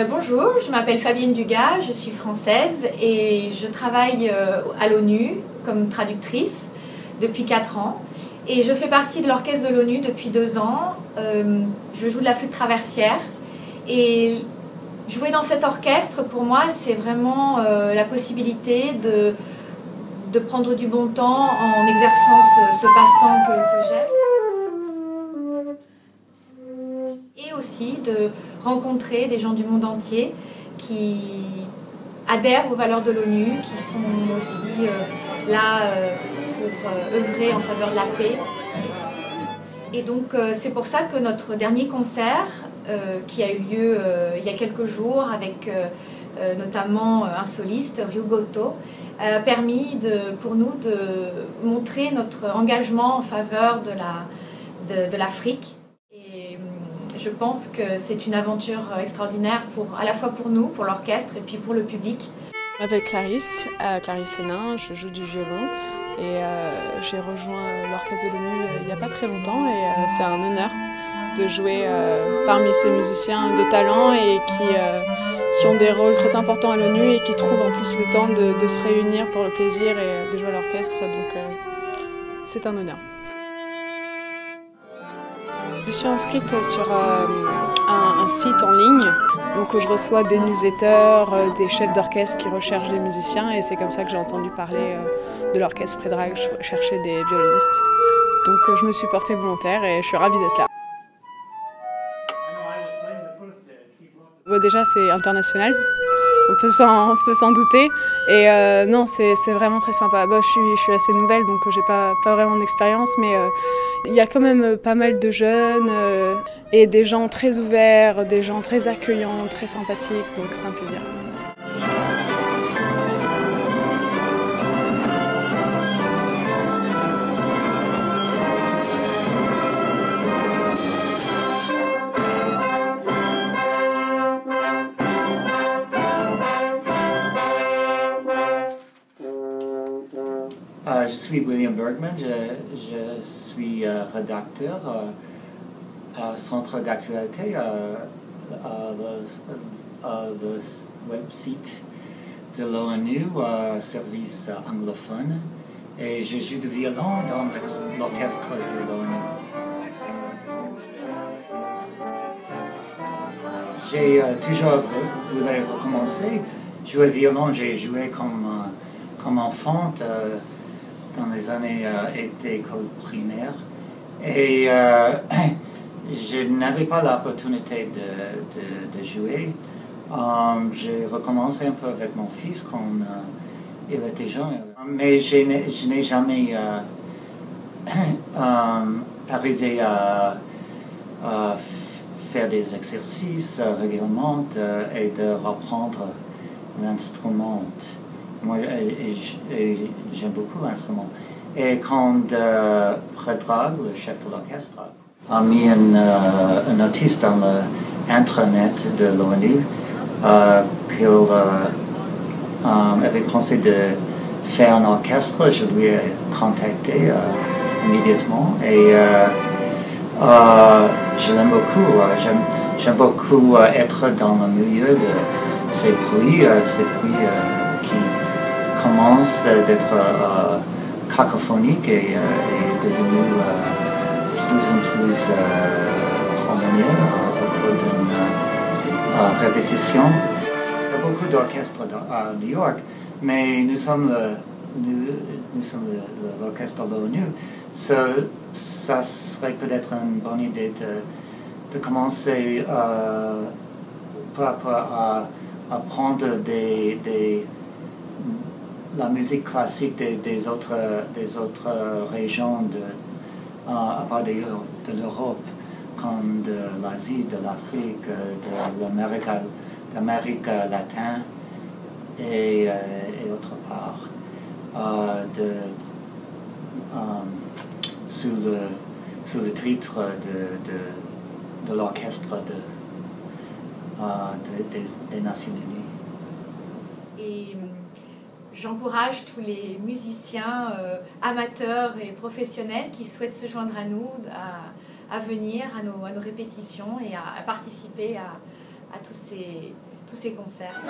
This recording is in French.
Bonjour, je m'appelle Fabienne Dugas, je suis française et je travaille à l'ONU comme traductrice depuis 4 ans. Et je fais partie de l'orchestre de l'ONU depuis 2 ans. Je joue de la flûte traversière et jouer dans cet orchestre, pour moi, c'est vraiment la possibilité de prendre du bon temps en exerçant ce passe-temps que j'aime. Et aussi de rencontrer des gens du monde entier qui adhèrent aux valeurs de l'ONU, qui sont aussi là pour œuvrer en faveur de la paix. Et donc c'est pour ça que notre dernier concert, qui a eu lieu il y a quelques jours avec notamment un soliste, Ryu Goto, a permis pour nous de montrer notre engagement en faveur de l'Afrique. Je pense que c'est une aventure extraordinaire à la fois pour nous, pour l'orchestre et puis pour le public. Je m'appelle Clarisse, Clarisse Hénin, je joue du violon et j'ai rejoint l'orchestre de l'ONU il n'y a pas très longtemps et c'est un honneur de jouer parmi ces musiciens de talent et qui ont des rôles très importants à l'ONU et qui trouvent en plus le temps de se réunir pour le plaisir et de jouer à l'orchestre, donc c'est un honneur. Je suis inscrite sur un site en ligne, donc je reçois des newsletters, des chefs d'orchestre qui recherchent des musiciens et c'est comme ça que j'ai entendu parler de l'orchestre Predrag chercher des violonistes. Donc je me suis portée volontaire et je suis ravie d'être là. Bon, déjà c'est international, on peut s'en douter et non c'est vraiment très sympa. Bon, je suis assez nouvelle donc j'ai pas vraiment d'expérience mais il y a quand même pas mal de jeunes et des gens très ouverts, des gens très accueillants, très sympathiques, donc c'est un plaisir. Je suis William Bergman, je suis rédacteur au Centre d'actualité, le website de l'ONU, service anglophone, et je joue du violon dans l'orchestre de l'ONU. J'ai toujours voulu recommencer. Jouer violon, j'ai joué comme enfant dans les années d'école primaire et je n'avais pas l'opportunité de jouer. J'ai recommencé un peu avec mon fils quand il était jeune, mais je n'ai jamais arrivé à faire des exercices régulièrement et de reprendre l'instrument. Moi, j'aime beaucoup l'instrument. Et quand Predrag, le chef de l'orchestre, a mis une notice dans l'intranet de l'ONU qu'il avait pensé de faire un orchestre, je lui ai contacté immédiatement et je l'aime beaucoup. J'aime beaucoup être dans le milieu de ces bruits qui commence d'être cacophonique et devenu plus en plus harmonieux au cours d'une répétition. Il y a beaucoup d'orchestres à New York, mais nous sommes l'orchestre de l'ONU. Ça serait peut-être une bonne idée de commencer à apprendre la musique classique des autres régions à part de l'Europe, comme de l'Asie, de l'Afrique, de l'Amérique latine et autre part, sous sous le titre de l'orchestre des Nations Unies. Et j'encourage tous les musiciens amateurs et professionnels qui souhaitent se joindre à nous à venir à nos répétitions et à participer à tous ces concerts.